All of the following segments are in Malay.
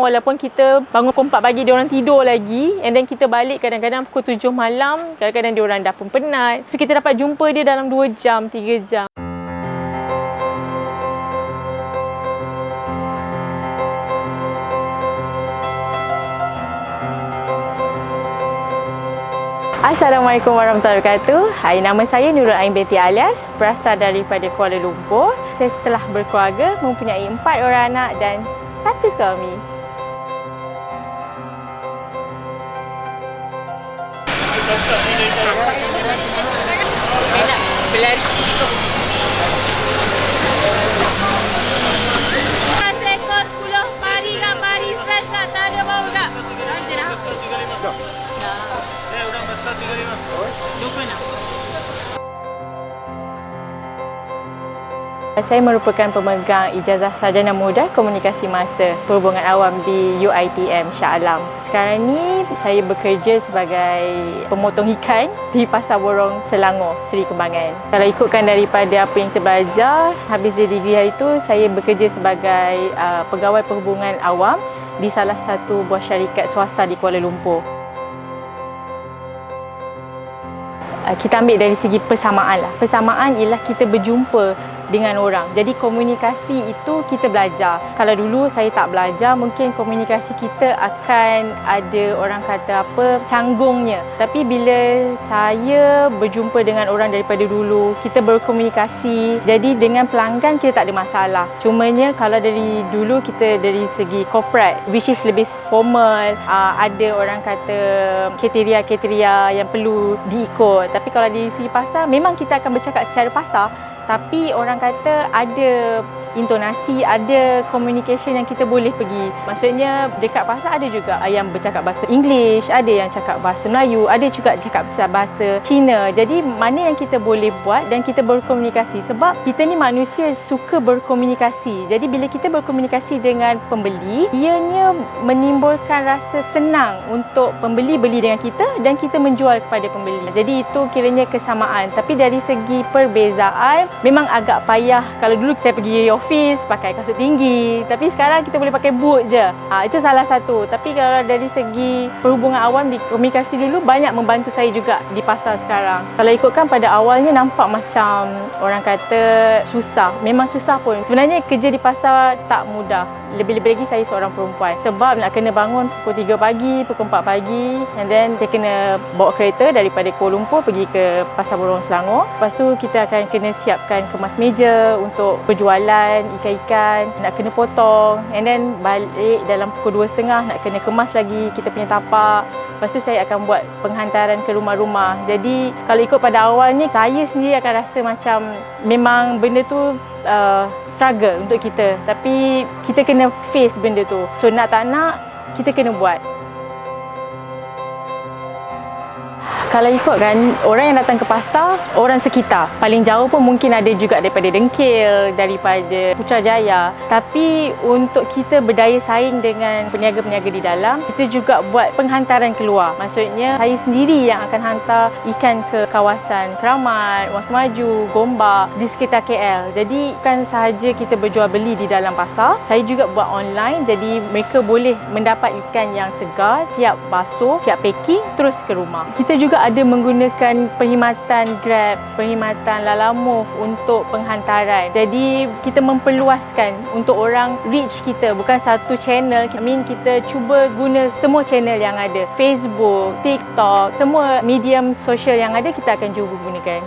Walaupun kita bangun pukul 4 pagi, diorang tidur lagi, and then kita balik kadang-kadang pukul 7 malam, kadang-kadang diorang dah pun penat. So kita dapat jumpa dia dalam 2 jam, 3 jam. Assalamualaikum warahmatullahi wabarakatuh. Hai, nama saya Nurul Ain binti Alias, berasal daripada Kuala Lumpur. Saya setelah berkeluarga, mempunyai 4 orang anak dan 1 suami. Seekor 10 pari lah, pari fresh tak? Tak ada bau tak? Macam dah? Dah. Orang besar 35. 26. Saya merupakan pemegang ijazah sarjana muda komunikasi massa perhubungan awam di UiTM Shah Alam. Sekarang ni saya bekerja sebagai pemotong ikan di Pasar Borong Selangor, Seri Kembangan. Kalau ikutkan daripada apa yang terbelajar, habis dari degree hari itu saya bekerja sebagai pegawai perhubungan awam di salah satu buah syarikat swasta di Kuala Lumpur. Kita ambil dari segi persamaan lah. Persamaan ialah kita berjumpa dengan orang. Jadi komunikasi itu kita belajar. Kalau dulu saya tak belajar, mungkin komunikasi kita akan ada orang kata apa, canggungnya. Tapi bila saya berjumpa dengan orang daripada dulu, kita berkomunikasi. Jadi dengan pelanggan kita tak ada masalah. Cumanya kalau dari dulu kita dari segi corporate, which is lebih formal, ada orang kata kriteria-kriteria yang perlu diikut. Tapi kalau dari segi pasar, memang kita akan bercakap secara pasar, tapi orang kata ada intonasi, ada communication yang kita boleh pergi. Maksudnya dekat pasar ada juga yang bercakap bahasa English, ada yang cakap bahasa Melayu, ada juga cakap bahasa Cina. Jadi mana yang kita boleh buat dan kita berkomunikasi, sebab kita ni manusia suka berkomunikasi. Jadi bila kita berkomunikasi dengan pembeli, ianya menimbulkan rasa senang untuk pembeli beli dengan kita dan kita menjual kepada pembeli. Jadi itu kiranya kesamaan. Tapi dari segi perbezaan memang agak payah. Kalau dulu saya pergi office pakai kasut tinggi, tapi sekarang kita boleh pakai boot je. Itu salah satu. Tapi kalau dari segi perhubungan awam di komunikasi dulu, banyak membantu saya juga di pasar sekarang. Kalau ikutkan pada awalnya nampak macam orang kata susah. Memang susah pun. Sebenarnya kerja di pasar tak mudah. Lebih-lebih lagi saya seorang perempuan. Sebab nak kena bangun pukul 3 pagi, pukul 4 pagi, and then saya kena bawa kereta daripada Kuala Lumpur pergi ke Pasar Borong Selangor. Lepas tu kita akan kena siapkan kemas meja untuk berjualan ikan-ikan, nak kena potong, and then balik dalam pukul 2.30 nak kena kemas lagi kita punya tapak. Lepas tu saya akan buat penghantaran ke rumah-rumah. Jadi kalau ikut pada awalnya, saya sendiri akan rasa macam memang benda tu struggle untuk kita. Tapi kita kena face benda tu. So nak tak nak, kita kena buat. Kalau ikut kan, orang yang datang ke pasar, orang sekitar. Paling jauh pun mungkin ada juga daripada Dengkil, daripada Putrajaya. Tapi untuk kita berdaya saing dengan peniaga-peniaga di dalam, kita juga buat penghantaran keluar. Maksudnya, saya sendiri yang akan hantar ikan ke kawasan Keramat, Wang Semaju, Gombak, di sekitar KL. Jadi, bukan sahaja kita berjual beli di dalam pasar, saya juga buat online. Jadi, mereka boleh mendapat ikan yang segar, siap basuh, siap packing, terus ke rumah. Kita juga ada menggunakan perkhidmatan Grab, perkhidmatan Lalamove untuk penghantaran. Jadi kita memperluaskan untuk orang reach kita, bukan satu channel. Kita cuba guna semua channel yang ada. Facebook, TikTok, semua medium sosial yang ada kita akan cuba gunakan.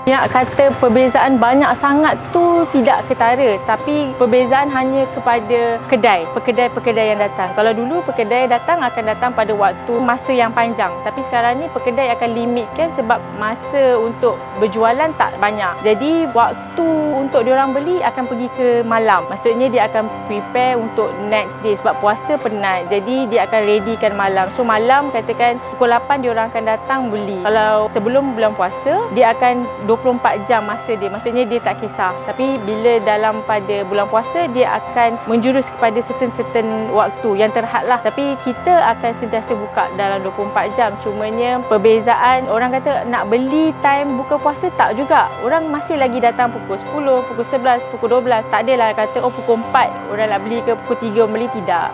Nak kata perbezaan banyak sangat tu tidak ketara, tapi perbezaan hanya kepada pekedai yang datang. Kalau dulu pekedai akan datang pada waktu masa yang panjang, tapi sekarang ni pekedai akan limitkan sebab masa untuk berjualan tak banyak. Jadi waktu untuk diorang beli akan pergi ke malam. Maksudnya dia akan prepare untuk next day sebab puasa penat. Jadi dia akan readykan malam. So malam katakan pukul 8 diorang akan datang beli. Kalau sebelum bulan puasa dia akan 24 jam masa dia. Maksudnya dia tak kisah. Tapi bila dalam pada bulan puasa, dia akan menjurus kepada certain waktu yang terhad lah. Tapi kita akan sentiasa buka dalam 24 jam. Cumanya perbezaan, orang kata nak beli time buka puasa, tak juga. Orang masih lagi datang pukul 10, 10, pukul 11, pukul 12. Tak adalah kata pukul 4 orang nak beli ke pukul 3 orang beli, tidak.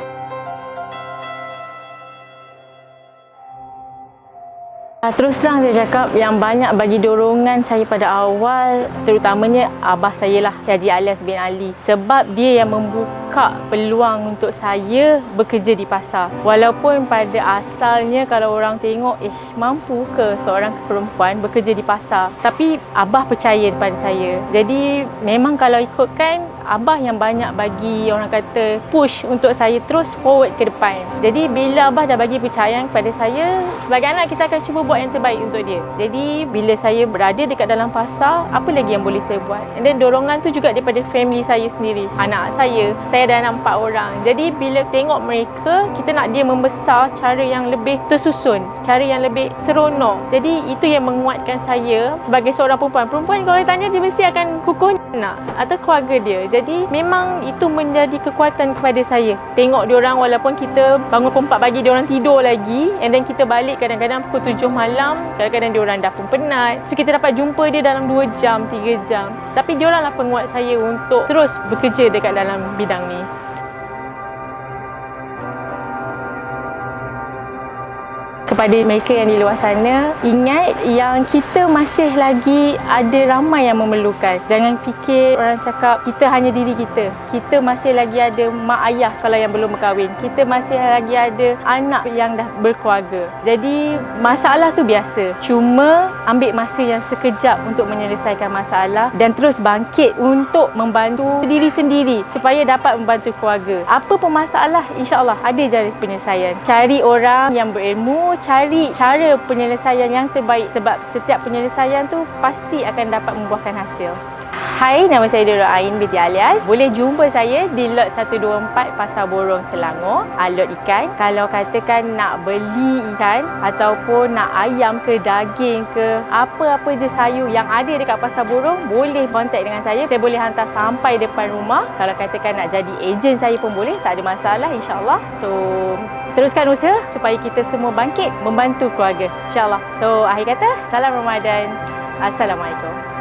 Terus terang saya cakap yang banyak bagi dorongan saya pada awal, terutamanya abah saya lah, Haji Alias bin Ali. Sebab dia yang membuka peluang untuk saya bekerja di pasar. Walaupun pada asalnya kalau orang tengok, mampu ke seorang perempuan bekerja di pasar? Tapi abah percaya kepada saya. Jadi memang kalau ikutkan, abah yang banyak bagi orang kata push untuk saya terus forward ke depan. Jadi bila abah dah bagi percayaan kepada saya, sebagai anak kita akan cuba buat yang terbaik untuk dia. Jadi bila saya berada dekat dalam pasar, apa lagi yang boleh saya buat? And then dorongan tu juga daripada family saya sendiri. Anak saya ada anak 4 orang. Jadi bila tengok mereka, kita nak dia membesar cara yang lebih tersusun, cara yang lebih seronok. Jadi itu yang menguatkan saya sebagai seorang perempuan. Perempuan kalau tanya, dia mesti akan kukuh anak atau keluarga dia. Jadi memang itu menjadi kekuatan kepada saya. Tengok diorang walaupun kita bangun pukul 4 pagi, diorang tidur lagi, and then kita balik kadang-kadang pukul 7 malam, kadang-kadang diorang dah pun penat. So kita dapat jumpa dia dalam 2 jam, 3 jam. Tapi diorang lah penguat saya untuk terus bekerja dekat dalam bidang ni. Kepada mereka yang di luar sana, ingat yang kita masih lagi ada ramai yang memerlukan. Jangan fikir orang cakap kita hanya diri kita. Kita masih lagi ada mak ayah kalau yang belum berkahwin. Kita masih lagi ada anak yang dah berkeluarga. Jadi masalah tu biasa. Cuma ambil masa yang sekejap untuk menyelesaikan masalah dan terus bangkit untuk membantu diri sendiri supaya dapat membantu keluarga. Apa pun masalah, insya-Allah ada jalan penyelesaian. Cari orang yang berilmu, cari cara penyelesaian yang terbaik sebab setiap penyelesaian tu pasti akan dapat membuahkan hasil. Hai, nama saya Dora Ain binti Alias. Boleh jumpa saya di lot 124 Pasar Borong Selangor, lot ikan. Kalau katakan nak beli ikan ataupun nak ayam ke daging ke apa-apa je sayur yang ada dekat Pasar Borong, boleh kontak dengan saya. Saya boleh hantar sampai depan rumah. Kalau katakan nak jadi ejen saya pun boleh, tak ada masalah, insya-Allah. So teruskan usaha supaya kita semua bangkit membantu keluarga, insya-Allah. So akhir kata, salam Ramadan. Assalamualaikum.